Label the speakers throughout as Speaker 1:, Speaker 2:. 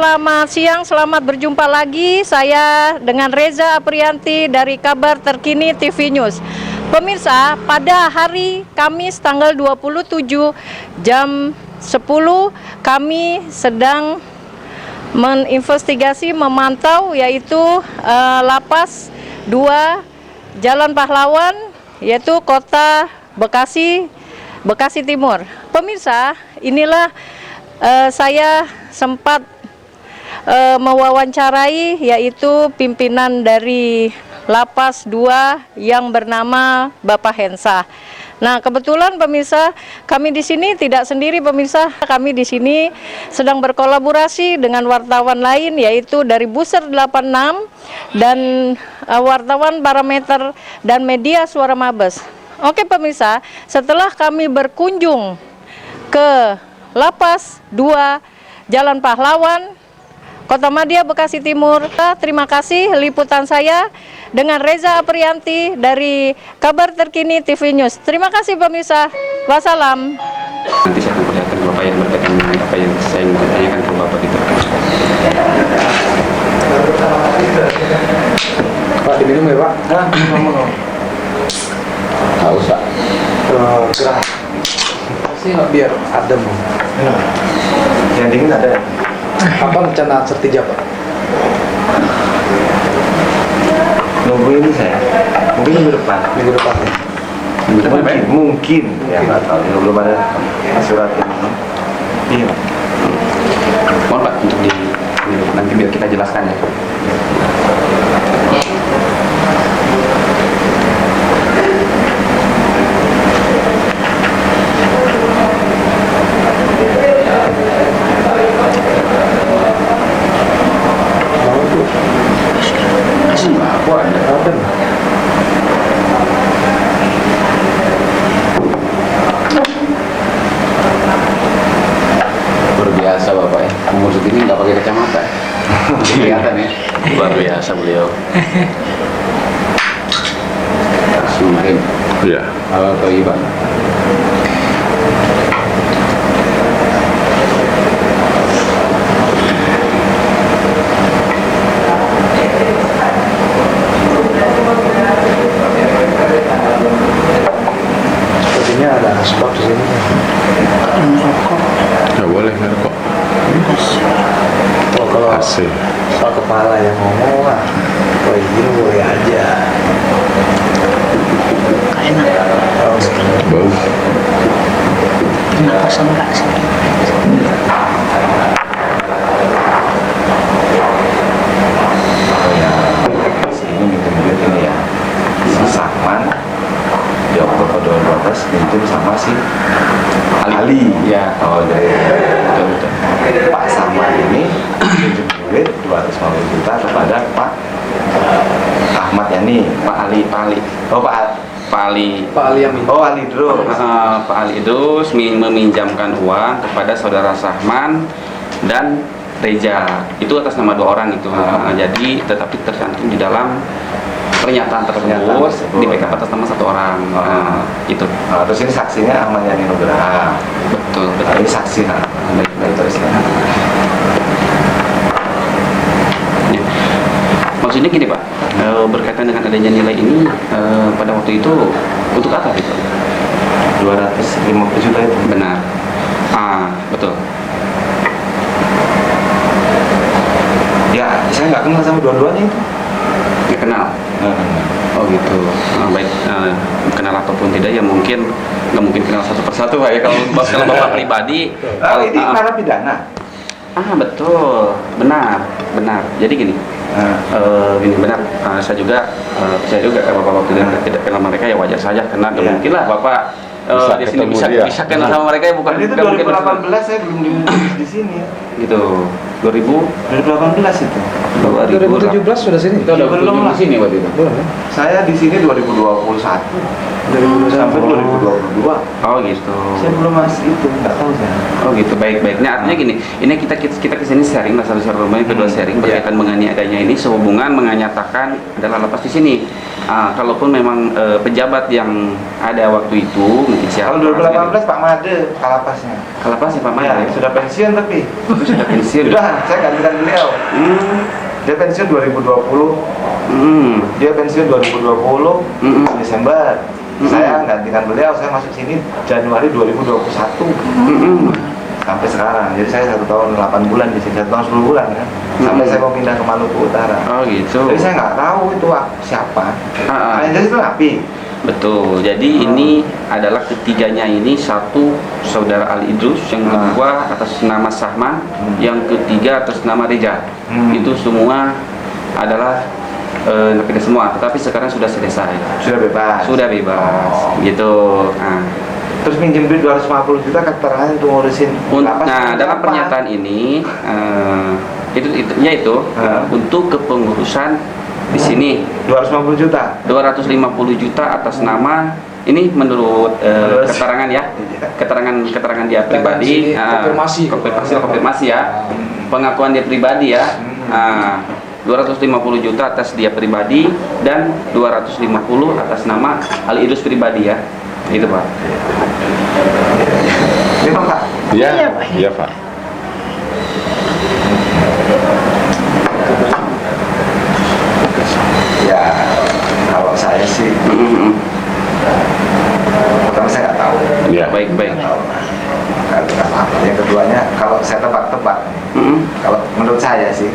Speaker 1: selamat siang, selamat berjumpa lagi. Saya dengan Reza Aprianti dari Kabar Terkini TV News. Pemirsa, pada hari Kamis tanggal 27 jam 10 kami sedang menginvestigasi, memantau yaitu Lapas 2 Jalan Pahlawan, yaitu Kota Bekasi, Bekasi Timur. Pemirsa, inilah saya sempat mewawancarai yaitu pimpinan dari Lapas 2 yang bernama Bapak Hensa. Nah, kebetulan pemirsa, kami di sini tidak sendiri pemirsa. Kami di sini sedang berkolaborasi dengan wartawan lain yaitu dari Buser 86 dan wartawan Parameter dan Media Suara Mabes. Oke pemirsa, setelah kami berkunjung ke Lapas 2 Jalan Pahlawan, Kota Madia, Bekasi Timur. Terima kasih liputan saya dengan Reza Aprianti dari Kabar Terkini TV News. Terima kasih pemirsa. Wassalam.
Speaker 2: Nanti saya akan perlihatkan Bapak yang berkaitan dengan apa yang saya ingin tanyakan ke Bapak gitu.
Speaker 3: Pak, diminum ya Pak?
Speaker 2: Minum.
Speaker 3: Nggak usah. Gerah. Pasti nggak biar adem.
Speaker 2: Yang dingin ada.
Speaker 3: Apa rencana sertija Pak?
Speaker 2: Nunggu ini saya. Mungkin minggu depan.
Speaker 3: Minggu depan ya?
Speaker 2: Mungkin. Ya nggak tahu. Belum ada surat ini. Iya. Mohon Pak untuk nanti biar kita jelaskan ya. Luar biasa Bapak ya, umur segini nggak pakai kacamata. Kelihatan ya, luar biasa beliau. Mungkin. Iya. Apa Iban?
Speaker 3: Sepertinya ada asbak di sini.
Speaker 4: Nggak boleh ngerokok.
Speaker 3: Oh, kalau
Speaker 4: AC.
Speaker 3: Pak Kepala yang ngomong lah, kalau izin boleh aja.
Speaker 5: Enak.
Speaker 4: Bau.
Speaker 5: Kenapa enggak sih?
Speaker 2: Sini minjem duit ini ya, si Sakman di Oktober 2012 minjem sama si Ali. Ya, oh dari betul. Pak Sakman ini minjem duit 250 juta kepada Pak Ahmad Yani, Pak Ali, oh Pak Ali
Speaker 3: yang minta.
Speaker 2: Oh Ali Idrus.
Speaker 6: Pak Ali Idrus meminjamkan uang kepada saudara Sahman dan Reza, itu atas nama 2 orang itu. Jadi tetapi tercantum di dalam pernyataan tersebut di backup atas nama 1 orang. Itu.
Speaker 2: Terus ini saksinya Ahmad Yani Nugraha.
Speaker 6: Betul.
Speaker 2: Ini saksi baik terus ya.
Speaker 6: Ya. Maksudnya gini Pak, berkaitan dengan adanya nilai ini pada waktu itu untuk apa gitu?
Speaker 2: 250 juta itu.
Speaker 6: Benar. Betul.
Speaker 2: Ya, saya nggak kenal sama dua-duanya itu.
Speaker 6: Nggak kenal. Oh gitu. Baik, kenal ataupun tidak ya mungkin nggak mungkin kenal satu persatu Pak ya kalau Bapak pribadi.
Speaker 2: Ini narapidana.
Speaker 6: Betul, benar. Jadi gini, benar. Saya juga Bapak waktu tidak kenal mereka ya wajar saja karena nggak mungkin lah Bapak di sini bisa kenal sama mereka ya bukan.
Speaker 2: Dan itu 2018 saya belum di sini.
Speaker 6: Gitu.
Speaker 2: 2018 itu.
Speaker 3: 2017 sudah sini?
Speaker 4: Kita udah
Speaker 2: Belum
Speaker 4: berkunjung
Speaker 2: lah.
Speaker 4: di sini waktu itu.
Speaker 3: Belum ya?
Speaker 2: Saya di sini 2021 sampai 2022.
Speaker 6: Oh gitu.
Speaker 2: Saya belum masih itu, nggak tahu saya.
Speaker 6: Oh gitu, baik-baik. Nah artinya gini, ini kita kesini sharing masalah rumah yang kedua sharing berkaitan mengenai adanya ini sehubungan menyatakan adalah lapas di sini. Kalaupun memang pejabat yang ada waktu itu mungkin siapa?
Speaker 2: Kalau 2018 Pak Made kalapasnya.
Speaker 6: Kalapas ya Pak Made.
Speaker 2: Ya, sudah pensiun tapi.
Speaker 6: Sudah pensiun.
Speaker 2: Sudah, saya gantikan beliau. Dia pensiun 2020. Dia pensiun 2020 Desember. Saya gantikan beliau, saya masuk sini Januari 2021. Sampai sekarang, jadi saya 1 tahun 8 bulan di sini, 1 tahun 10 bulan kan. Sampai saya mau pindah ke Maluku Utara.
Speaker 6: Oh gitu.
Speaker 2: Jadi saya nggak tahu itu siapa. Jadi itu Napi.
Speaker 6: Betul. Jadi ini adalah ketiganya ini, satu saudara Ali Idrus, yang kedua atas nama Sahman, yang ketiga atas nama Reja. Itu semua adalah napi semua, tetapi sekarang sudah selesai.
Speaker 2: Sudah bebas.
Speaker 6: Sudah bebas. Gitu.
Speaker 2: Terus minjem duit 250 juta keterangan untuk ngurusin lapas.
Speaker 6: Nah, dalam pernyataan ini itu untuk kepengurusan di sini
Speaker 2: 250 juta.
Speaker 6: 250 juta atas nama ini menurut keterangan ya, keterangan dia pribadi, konfirmasi ya, pengakuan dia pribadi ya. 250 juta atas dia pribadi dan 250 atas nama Ali Idrus pribadi ya. Itu Pak.
Speaker 2: Ini Pak.
Speaker 4: Iya, iya Pak.
Speaker 2: Ya, kalau saya sih pertama saya nggak tahu.
Speaker 4: Iya.
Speaker 6: Baik-baik.
Speaker 2: Nggak tahu. Nggak tahu apa. Yang keduanya, kalau saya tebak-tebak, kalau menurut saya sih,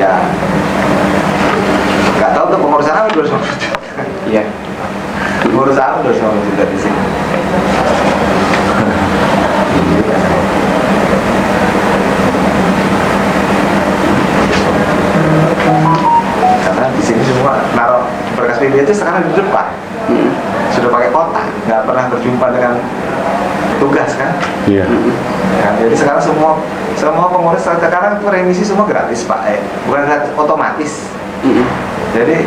Speaker 2: ya nggak tahu tuh pengurusan apa 250 juta.
Speaker 6: Iya.
Speaker 2: Pengurusan apa 250 juta di sini. Karena di sini semua naruh berkas PBJ sekarang di depan. Sudah pakai kotak, nggak pernah berjumpa dengan tugas kan.
Speaker 4: Iya.
Speaker 2: Nah, jadi sekarang semua pengurus sekarang itu remisi semua gratis Pak, bukan gratis, otomatis. Jadi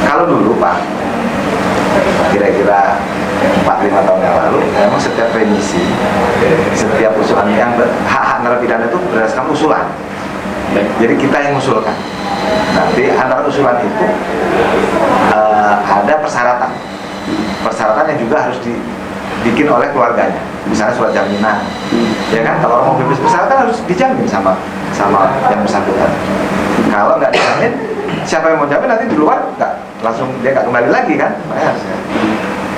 Speaker 2: kalau dulu Pak, kira-kira 4-5 tahun yang lalu, memang setiap remisi, setiap usulan yang hak-hak narapidana itu berdasarkan usulan. Jadi kita yang mengusulkan. Nanti antara usulan itu ada persyaratan. Persyaratan yang juga harus dibikin oleh keluarganya. Misalnya surat jaminan. Ya kan, kalau orang mau bebas bersyarat kan harus dijamin sama yang bersangkutan. Kalau nggak dijamin, siapa yang mau jamin nanti di luar langsung dia nggak kembali lagi kan? Makanya harusnya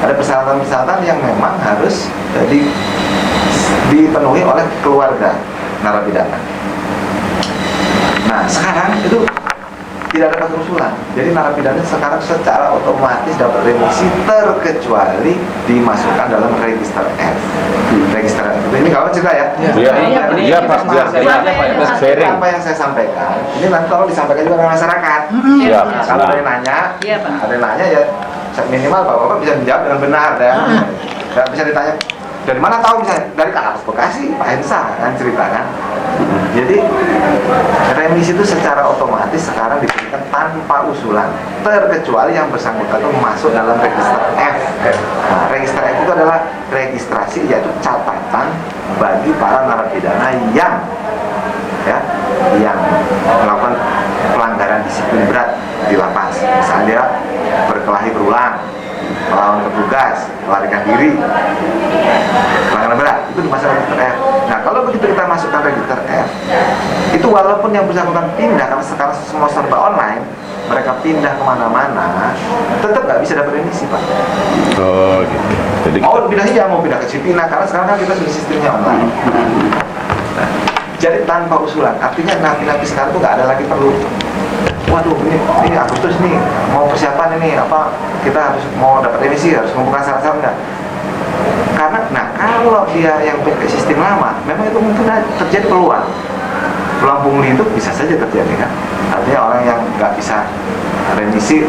Speaker 2: ada persyaratan-persyaratan yang memang harus dipenuhi oleh keluarga narapidana. Nah, sekarang itu tidak ada usulan. Jadi narapidana sekarang secara otomatis dapat remisi terkecuali dimasukkan dalam register F. Register F. Ini kawan cerita ya?
Speaker 4: Iya Pak. Sharing.
Speaker 2: Apa yang saya sampaikan, ini nanti kalau disampaikan juga ke masyarakat.
Speaker 4: Iya.
Speaker 2: Nah, kalau ada yang nanya, ada yang nanya ya minimal Bapak bisa menjawab dengan benar ya. Dan bisa ditanya dari mana tahu, misalnya dari Kalapas Bekasi, Pak Hensa kan ceritakan. Jadi remisi itu secara otomatis sekarang diberikan tanpa usulan, terkecuali yang bersangkutan itu masuk dalam register F. Nah, register F itu adalah registrasi, yaitu catatan bagi para narapidana yang melakukan pelanggaran disiplin berat di lapas. Misalnya dia berkelahi berulang, melawan petugas, melarikan diri, pelanggaran berat, itu dimasukkan register F. Nah, kalau begitu kita masukkan register F, itu walaupun yang bersangkutan pindah, karena sekarang semua serba online, mereka pindah kemana-mana, tetap nggak bisa dapat remisi Pak.
Speaker 4: Oh gitu. Jadi
Speaker 2: Mau pindah ya, mau pindah ke Cipinang, karena sekarang kan kita sudah sistemnya online. Nah, jadi tanpa usulan, artinya napi-napi sekarang tuh nggak ada lagi perlu. Waduh, ini Agustus nih mau persiapan ini apa, kita harus mau dapat remisi, harus mengumpulkan syarat-syarat enggak. Karena kalau dia yang pakai sistem lama, memang itu mungkin terjadi peluang pungli itu bisa saja terjadi kan. Artinya orang yang nggak bisa remisi,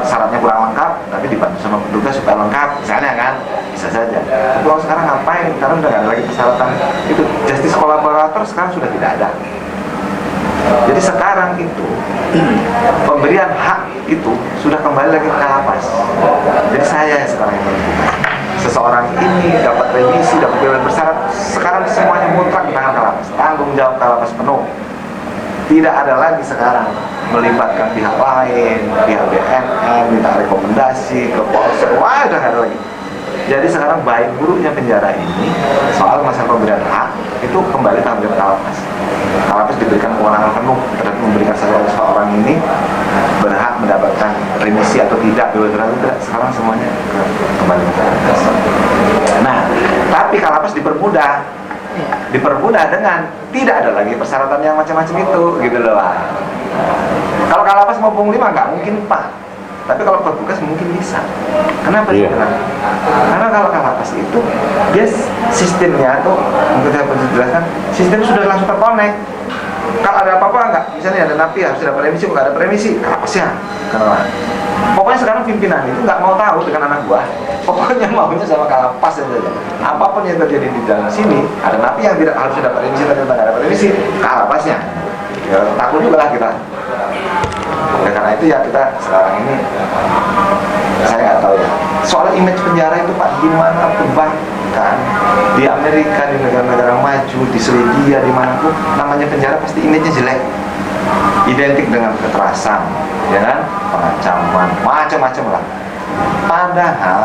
Speaker 2: syaratnya kurang lengkap, tapi dibantu sama petugas supaya lengkap, misalnya kan, bisa saja. Tapi kalau sekarang ngapain? Karena udah nggak ada lagi persyaratan itu. Justice kolaborator sekarang sudah tidak ada.
Speaker 3: Jadi sekarang itu pemberian hak itu sudah kembali lagi ke Kalapas. Jadi saya yang sekarang yang menentukan. Seseorang ini dapat remisi, dapat bebas bersyarat, sekarang semuanya mutlak di tangan Kalapas. Tanggung jawab Kalapas penuh. Tidak ada lagi sekarang melibatkan pihak lain, pihak BNN, minta rekomendasi ke Polsek. Wah, udah nggak ada lagi. Jadi sekarang baik buruknya penjara ini soal masalah pemberian hak itu kembali tanggung jawab Kalapas. Kalapas diberikan kewenangan penuh terhadap memberikan seseorang ini berhak mendapatkan remisi atau tidak, tidak. Sekarang semuanya kembali ke Kalapas. Nah, tapi Kalapas dipermudah dengan tidak ada lagi persyaratan yang macam-macam itu, gitu loh Pak. Kalau Kalapas mau pungli mah nggak mungkin Pak. Tapi kalau petugas mungkin bisa. Kenapa sih? Karena kalau Kalapas itu dia sistemnya tuh, mungkin saya perlu jelaskan, sistemnya sudah langsung terkonek. Kalau ada apa-apa enggak, misalnya ada napi harus dapat remisi, nggak ada remisi, Kalapasnya. Kenapa? Pokoknya sekarang pimpinan itu nggak mau tahu dengan anak buah. Pokoknya maunya sama Kalapas saja. Apapun yang terjadi di dalam sini, ada napi yang tidak harus dapat remisi, ternyata nggak dapat remisi, Kalapasnya. Ya, takut juga lah kita. Ya, karena itu ya kita sekarang ini saya nggak tahu ya soal image penjara itu Pak, gimana pun bahkan di Amerika, di negara-negara maju, di Swedia, dimanapun namanya penjara pasti image-nya jelek, identik dengan kekerasan, ya kan, pengancaman, macam-macam lah. Padahal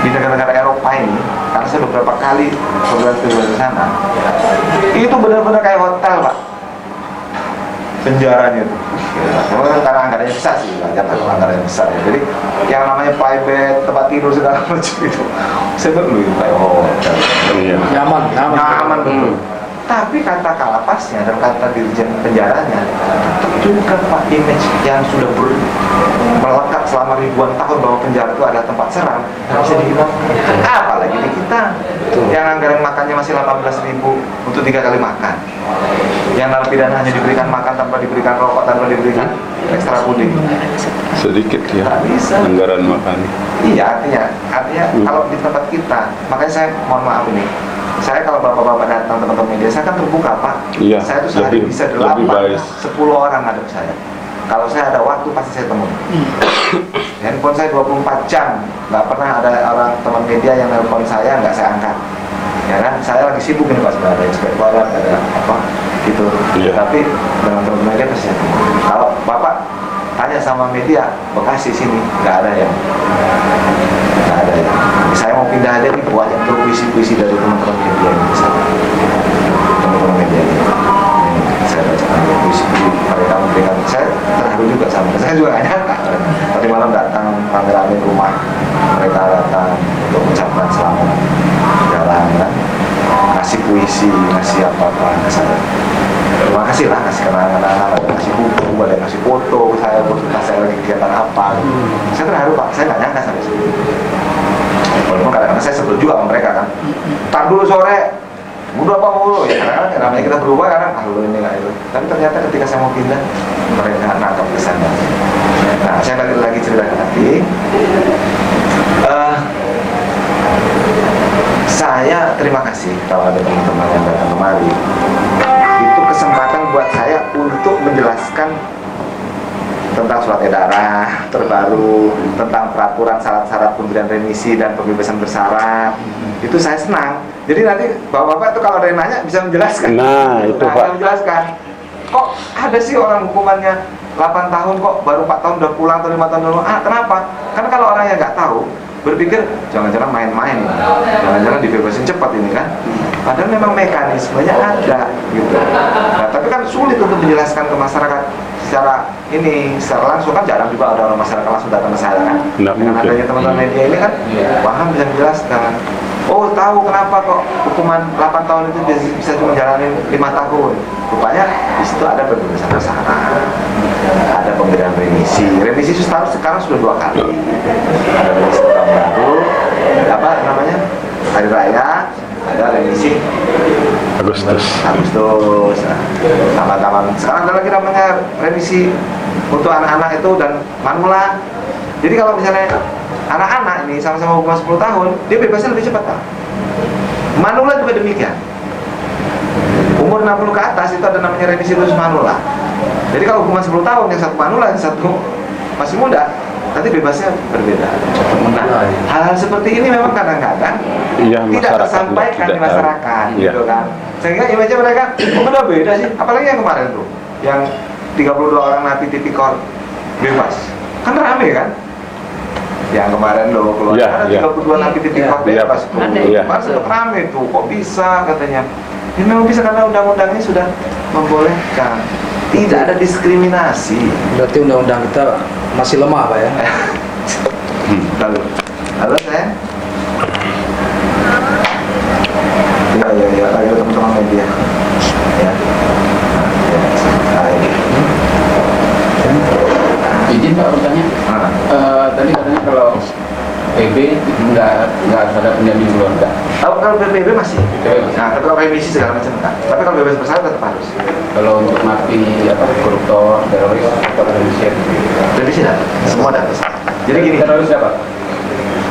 Speaker 3: di negara-negara Eropa ini, karena saya beberapa kali berbulan di sana, itu benar-benar kayak hotel Pak, penjaranya itu. Karena anggarannya besar sih, anggarannya besar ya. Jadi yang namanya private, tempat tidur segala macam itu, saya perlu kayak hotel. Nyaman betul. Tapi kata Kalapasnya dan kata dirjen penjaranya tetap juga Pak, image yang sudah melekat selama ribuan tahun bahwa penjara itu adalah tempat seram nggak bisa dihilangkan. Apalagi di kita yang anggaran makannya masih 18.000 untuk 3 kali makan, yang narapidana hanya diberikan makan tanpa diberikan rokok, tanpa diberikan ekstra puding.
Speaker 4: Sedikit ya
Speaker 3: bisa
Speaker 4: anggaran makan.
Speaker 3: Iya, artinya kalau di tempat kita, makanya saya mohon maaf ini, saya kalau bapak-bapak datang teman-teman media, saya kan terbuka Pak.
Speaker 4: Iya,
Speaker 3: Saya tuh sehari bisa 8, 10 orang ngadep saya. Kalau saya ada waktu pasti saya temui. Handphone saya 24 jam, nggak pernah ada orang teman media yang nelpon saya nggak saya angkat. Ya kan, saya lagi sibuk ini Pak, sebenarnya ada inspektorat, ada apa gitu.
Speaker 4: Iya.
Speaker 3: Tapi dengan teman media pasti saya temui. Kalau bapak tanya sama media, Bekasi sini nggak ada ya. Saya mau pindah aja nih, banyak tuh puisi-puisi dari teman-teman media ini. Teman-teman media ini. Saya bacakan puisi-puisi mereka memberikan. Saya terharu juga sama. Saya juga nggak nyangka. Tadi malam datang rame-rame rumah, mereka datang untuk mengucapkan selamat jalan, kan? Ngasih puisi, ngasih apa-apa ke saya. Terima kasih lah, ngasih kenangan-kenangan, ada ngasih buku, ada ngasih foto saya, saya lagi kegiatan apa. Saya terharu Pak, saya nggak nyangka sampai sini. Walaupun kadang-kadang saya sebel juga sama mereka kan. Tar dulu sore, udah apa mulu ya, kadang-kadang namanya kita berubah kadang, lu ini nggak itu. Tapi ternyata ketika saya mau pindah, mereka nangkap kesannya. Nah, saya lagi ceritakan tadi. Saya terima kasih kalau ada teman-teman yang datang kemari. Itu kesempatan buat saya untuk menjelaskan tentang surat edaran terbaru, tentang peraturan syarat-syarat pemberian remisi dan pembebasan bersyarat. Itu saya senang. Jadi nanti bapak-bapak itu kalau ada yang nanya bisa menjelaskan.
Speaker 4: Nah, itu Pak.
Speaker 3: Menjelaskan. Kok ada sih orang hukumannya 8 tahun kok baru 4 tahun udah pulang atau 5 tahun dulu? Kenapa? Karena kalau orang yang nggak tahu berpikir jangan-jangan main-main, jangan-jangan dibebasin cepat ini kan. Padahal memang mekanismenya ada gitu. Nah, tapi kan sulit untuk menjelaskan ke masyarakat secara langsung, kan jarang juga ada orang masyarakat langsung datang ke saya kan. Dengan adanya teman-teman media ini kan paham, bisa menjelaskan. Oh, tahu kenapa kok hukuman 8 tahun itu bisa cuma jalanin 5 tahun. Rupanya di situ ada pembebasan bersyarat, ada pemberian remisi. Remisi sekarang sudah 2 kali. Ada remisi tahun baru, apa namanya, hari raya, ada remisi
Speaker 4: Agustus.
Speaker 3: Nah, taman-taman. Sekarang ada lagi namanya remisi untuk anak-anak itu dan manula. Jadi kalau misalnya anak-anak ini sama-sama hukuman 10 tahun, dia bebasnya lebih cepat Pak. Manula juga demikian. Umur umur 60 ke atas itu ada namanya revisi khusus manula. Jadi kalau hukuman 10 tahun, yang satu manula, yang satu masih muda, nanti bebasnya berbeda. Nah, hal-hal seperti ini memang kadang-kadang
Speaker 4: Iya,
Speaker 3: tidak
Speaker 4: masyarakat
Speaker 3: tersampaikan
Speaker 4: tidak
Speaker 3: di masyarakat,
Speaker 4: tahu. Iya.
Speaker 3: gitu kan. Sehingga image mereka, oh udah beda sih. Apalagi yang kemarin tuh, yang 32 orang napi tipikor bebas, kan rame kan? Yang kemarin loh keluar
Speaker 4: Iya,
Speaker 3: ada
Speaker 4: iya.
Speaker 3: 32 napi tipikor
Speaker 4: Iya,
Speaker 3: bebas tuh.
Speaker 4: iya.
Speaker 3: Kemarin sempat rame tuh, kok bisa katanya? Ya memang bisa karena undang-undangnya sudah membolehkan. Tidak ada diskriminasi.
Speaker 5: Berarti undang-undang kita masih lemah Pak ya?
Speaker 3: Lalu, halo saya. Ya, ayo teman-teman media. Ya. Nah, ini.
Speaker 7: Izin Pak bertanya,
Speaker 3: Ah.
Speaker 7: tadi katanya kalau PB nggak harus ada pendamping keluarga.
Speaker 3: Kalau PBB masih.
Speaker 7: PBB masih.
Speaker 3: Nah, tapi kalau remisi segala macam enggak. Tapi kalau bebas bersyarat tetap harus.
Speaker 7: Kalau untuk napi koruptor, teroris, atau remisi?
Speaker 3: Remisi dapat, semua dapat. Jadi gini,
Speaker 7: Teroris siapa?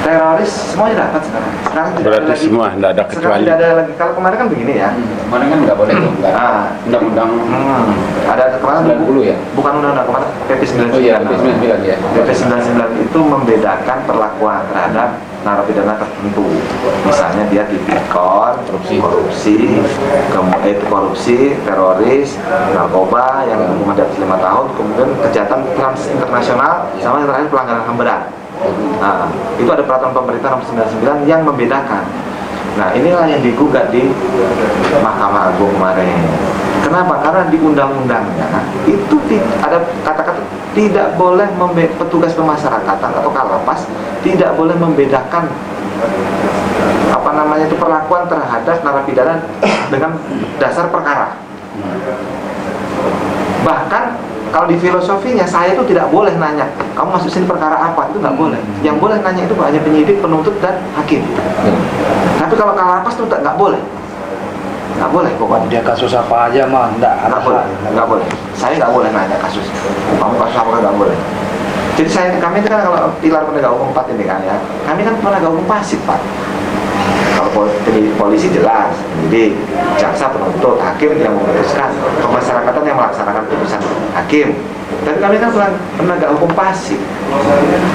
Speaker 3: teroris semuanya dapat sekarang. Sekarang tidak
Speaker 4: Berarti
Speaker 3: ada lagi.
Speaker 4: semua, tidak ada
Speaker 3: Sekarang
Speaker 4: kecuali.
Speaker 3: tidak ada lagi. Kalau kemarin kan begini ya.
Speaker 7: Kemarin kan nggak boleh tuh, nggak.
Speaker 3: Ah.
Speaker 7: Undang-undang
Speaker 3: Ada kemarin
Speaker 7: 90 ya?
Speaker 3: Bukan undang-undang kemarin PP 99.
Speaker 7: Oh iya, PP 99 ya.
Speaker 3: PP 99 itu membedakan perlakuan terhadap narapidana tertentu. Misalnya dia tipikor, korupsi, teroris, narkoba yang hukuman di atas 5 tahun, kemudian kejahatan transnasional sama yang terakhir pelanggaran HAM berat. Nah, itu ada peraturan pemerintah nomor 99 yang membedakan. Nah, inilah yang digugat di Mahkamah Agung kemarin. Kenapa? Karena di undang-undangnya itu ada kata-kata tidak boleh petugas pemasyarakatan atau kalapas tidak boleh membedakan perlakuan terhadap narapidana dengan dasar perkara. Bahkan kalau di filosofinya saya itu tidak boleh nanya kamu masuk sini perkara apa, itu nggak boleh. Yang boleh nanya itu hanya penyidik, penuntut, dan hakim. Tapi kalau kalapas itu nggak boleh. Nggak boleh pokoknya.
Speaker 5: Dia kasus apa aja mah
Speaker 3: Nggak boleh, nggak boleh. Saya nggak boleh nanya kasus. Kamu kasus apa, nggak boleh. Jadi kami itu kan kalau pilar penegak hukum 4 ini kan ya, kami kan penegak hukum pasif Pak. Kalau polisi jelas, jadi jaksa, penuntut, hakim yang memutuskan, pemasyarakatan yang melaksanakan putusan hakim. Tapi kami kan penegak hukum pasif.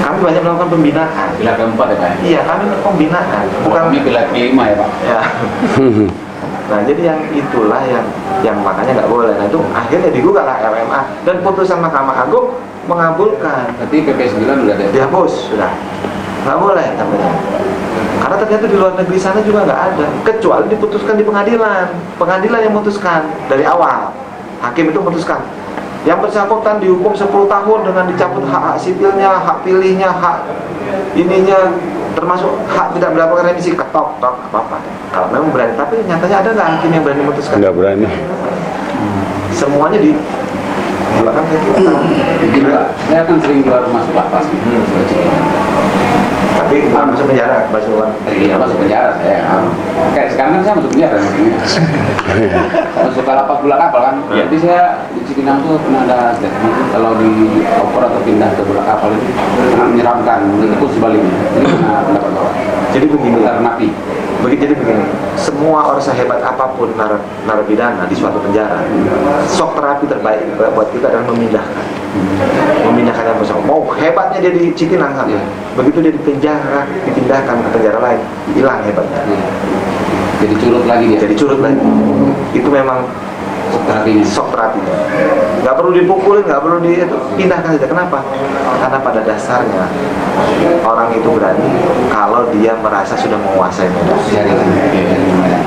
Speaker 3: Kami banyak melakukan pembinaan.
Speaker 7: Pilar keempat ya Pak?
Speaker 3: Iya, kami pembinaan.
Speaker 7: Bukan kami pilar kelima ya Pak?
Speaker 3: Ya. Nah, jadi yang itulah yang makanya nggak boleh. Nah, itu akhirnya digugat lah LMA dan putusan Mahkamah Agung mengabulkan.
Speaker 7: Berarti PP 9 udah ada?
Speaker 3: Dihapus sudah. Nggak boleh namanya. Karena ternyata di luar negeri sana juga nggak ada, kecuali diputuskan di pengadilan. Pengadilan yang memutuskan dari awal. Hakim itu memutuskan. Yang bersangkutan dihukum 10 tahun dengan dicabut hak sipilnya, hak pilihnya, hak ininya, termasuk hak tidak mendapatkan remisi, ketok apa-apa. Kalau memang berani, tapi nyatanya ada nggak hakim yang berani memutuskan?
Speaker 4: Nggak berani.
Speaker 3: Semuanya di belakang kita.
Speaker 7: Jadi Pak, saya kan sering keluar masuk lapas.
Speaker 3: Tapi bukan masuk penjara, masuk uang.
Speaker 7: Iya, masuk penjara saya. Kayak sekarang kan saya masuk penjara. Masuk ke lapas bola kapal kan. Jadi saya di Cipinang tuh pernah ada statement itu kalau di oper atau pindah ke bola kapal itu sangat menyeramkan. Itu sebaliknya. Jadi pernah pendapat Bapak.
Speaker 3: Jadi begini,
Speaker 7: Seputar napi.
Speaker 3: jadi begini, semua orang sehebat apapun narapidana di suatu penjara, shock terapi terbaik buat kita adalah memindahkan yang bersama. Mau hebatnya dia di Cipinang sampai, begitu dia dipindahkan ke penjara lain, hilang hebatnya.
Speaker 7: Jadi curut lagi dia.
Speaker 3: Jadi curut lagi. Itu memang
Speaker 7: terapinya.
Speaker 3: shock terapinya. Nggak perlu dipukulin, nggak perlu pindahkan saja. Kenapa? Karena pada dasarnya orang itu berani kalau dia merasa sudah menguasai medan.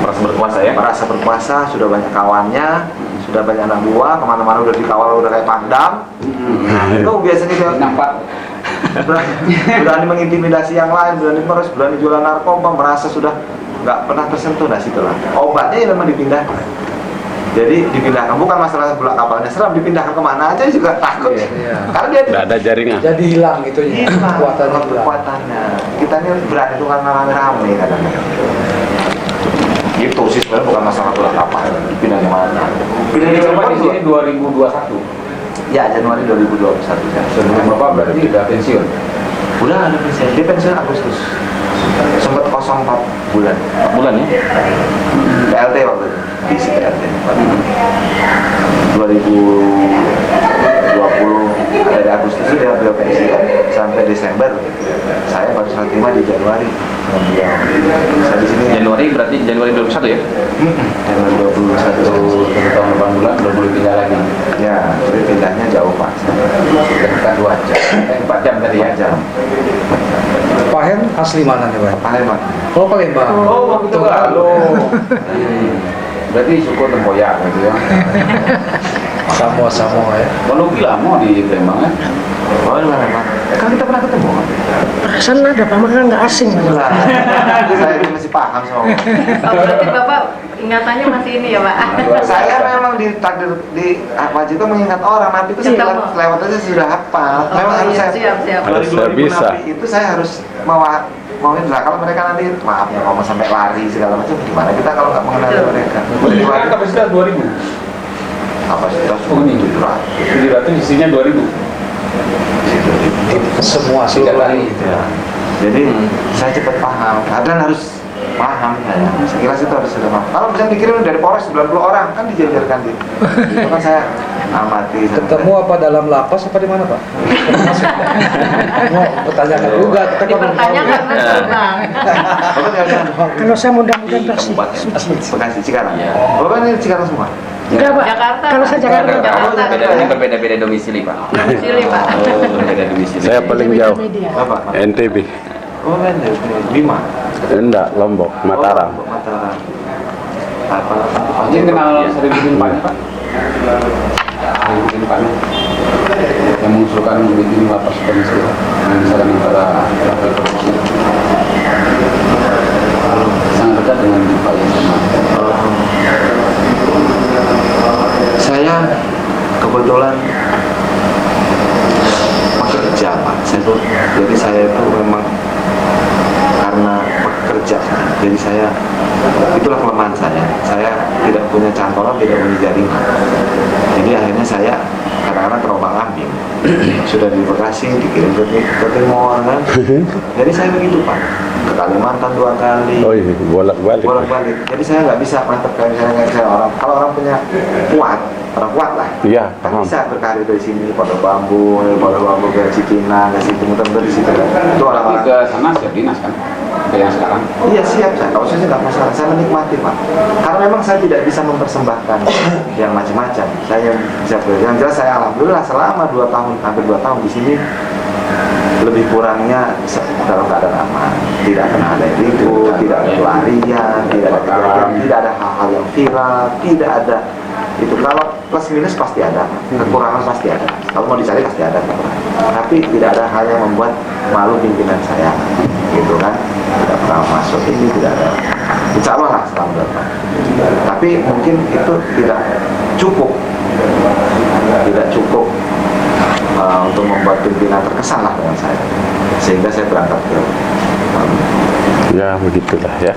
Speaker 2: Merasa berkuasa ya?
Speaker 3: Merasa berkuasa, sudah banyak kawannya, sudah banyak anak buah, kemana-mana udah dikawal, udah kayak pandam. Nah, itu biasanya dia
Speaker 7: Nampak.
Speaker 3: berani mengintimidasi yang lain, berani jualan narkoba, merasa sudah nggak pernah tersentuh. Nah, situlah obatnya yang memang dipindahkan. Jadi dipindahkan, bukan masalah bola kapalnya seram, dipindahkan kemana aja juga takut.
Speaker 5: Iya.
Speaker 3: Karena dia
Speaker 4: Nggak ada jaringan.
Speaker 5: jadi hilang gitu ya kekuatannya hilang.
Speaker 3: kekuatannya. Kita ini berani itu karena rame-rame kadang-kadang. Itu sih sebenarnya bukan masalah bola kapal, pindah kemana. Pindah
Speaker 7: Jadi
Speaker 3: ke
Speaker 7: Bapak di
Speaker 3: Cirebon
Speaker 7: sini 2021.
Speaker 3: ya Januari 2021 ya.
Speaker 7: Sebelum Bapak berarti udah pensiun.
Speaker 3: Udah ada pensiun, dia pensiun Agustus. Sempat kosong 4 bulan.
Speaker 2: 4 bulan ya?
Speaker 3: PLT waktu itu. di CTRT 2020 dari Agustus itu dia beliau pensiun sampai Desember, saya baru serah terima di Januari dengan beliau. Saya di sini
Speaker 6: Januari berarti Januari 21 ya?
Speaker 3: Januari 21
Speaker 7: 1 tahun 8 bulan belum boleh pindah lagi.
Speaker 3: ya, jadi pindahnya jauh Pak.
Speaker 7: Dekat 2 jam, 4 jam tadi ya.
Speaker 3: 4 jam.
Speaker 5: Pak Hen asli mana nih Pak?
Speaker 3: Palembang.
Speaker 5: Oh Palembang.
Speaker 7: Oh, begitu kalau. Berarti suku tempoyak gitu ya.
Speaker 5: Sama ya.
Speaker 7: Kalau gila mau di Palembang ya?
Speaker 3: Oh, di mana Pak? Kan kita pernah ketemu kan?
Speaker 8: Perasaan ada Pak, makanya nggak asing.
Speaker 3: Lah, saya ini masih paham sama.
Speaker 1: Oh, berarti Bapak ingatannya masih ini ya Pak?
Speaker 3: Saya memang di takdir di Wajib itu mengingat orang, nabi itu
Speaker 1: Ketemu.
Speaker 3: lewat aja sudah hafal.
Speaker 1: Oh,
Speaker 3: Memang harus
Speaker 1: iya,
Speaker 3: saya
Speaker 1: siap.
Speaker 4: Harus
Speaker 3: 2000
Speaker 4: bisa.
Speaker 3: nabi itu saya harus mau lah. Kalau mereka nanti maaf ya ngomong sampai lari segala macam gimana kita kalau nggak mengenal mereka?
Speaker 7: Ini kan kapasitas 2000.
Speaker 3: Kapasitas
Speaker 7: Oh, ini
Speaker 3: 700.
Speaker 7: 700 isinya 2000.
Speaker 5: Semua
Speaker 7: Tiga
Speaker 5: seluruh
Speaker 7: kali.
Speaker 5: gitu.
Speaker 3: Ya. Jadi saya cepat paham. Kadang harus paham saya. Sekilas itu harus sudah paham. Kalau bisa dikirim dari Polres 90 orang kan dijajarkan di. Itu kan saya amati.
Speaker 5: Ketemu apa dalam lapas apa di mana Pak? Mau bertanyakan juga. Kita kan belum tahu.
Speaker 1: Dipertanyakan Mas Bang.
Speaker 3: Bapak tinggal di mana?
Speaker 8: Kalau saya mudah-mudahan bersih.
Speaker 3: Bekasi Cikarang. Bapak ini Cikarang semua.
Speaker 8: Enggak Pak.
Speaker 1: Jakarta.
Speaker 8: Kalau saya Jakarta.
Speaker 6: Ini berbeda-beda domisili Pak.
Speaker 1: Domisili Pak.
Speaker 6: Oh, berbeda domisili.
Speaker 4: Saya paling jauh.
Speaker 8: Media.
Speaker 3: Bapak.
Speaker 4: NTB.
Speaker 3: Oh, kan Bima.
Speaker 4: Enggak, Lombok, Mataram.
Speaker 3: Oh, Mataram. Apa?
Speaker 7: Ini kenal Seribuddin Pani Pak? Seribuddin Pani yang mengusulkan bikin lapas komisi misalkan antara level produksi sangat dekat dengan Pak yang sama.
Speaker 3: Saya kebetulan pekerja Pak. Jadi saya itu memang karena pekerja, jadi saya itulah kelemahan saya. Saya tidak punya cantolan, tidak punya jaringan. Jadi akhirnya saya kadang-kadang terombang ambing. Sudah di Bekasi dikirim ke Timur kan. Jadi saya begitu Pak. Ke Kalimantan 2 kali.
Speaker 4: Oh iya, bolak-balik.
Speaker 3: Bolak-balik. Jadi saya nggak bisa mantap kayak misalnya saya orang. Kalau orang punya orang kuat lah.
Speaker 4: Iya,
Speaker 3: Kan
Speaker 4: paham.
Speaker 3: bisa berkarir dari sini, Pondok Bambu ke Cikina, ke situ muter-muter di situ. Itu
Speaker 7: Tapi
Speaker 3: orang-orang.
Speaker 7: ke sana siap dinas kan? Ke yang sekarang.
Speaker 3: Iya siap saya. Kalau saya nggak masalah, saya menikmati Pak. Karena memang saya tidak bisa mempersembahkan yang macam-macam. Saya bisa yang jelas saya alhamdulillah selama 2 tahun, hampir 2 tahun di sini lebih kurangnya dalam keadaan aman, tidak pernah ada ribut, tidak ada pelarian, tidak ada kejadian, tidak ada hal-hal yang viral, tidak ada itu. Kalau plus minus pasti ada, kekurangan pasti ada. Kalau mau dicari pasti ada, tapi tidak ada hal yang membuat malu pimpinan saya, gitu kan? Tidak pernah masuk ini, tidak ada. Insya Allah lah selama 2 tahun. Tapi mungkin itu tidak cukup untuk membuat pimpinan terkesan lah dengan saya, sehingga saya berangkat ke
Speaker 4: Ya, begitulah ya.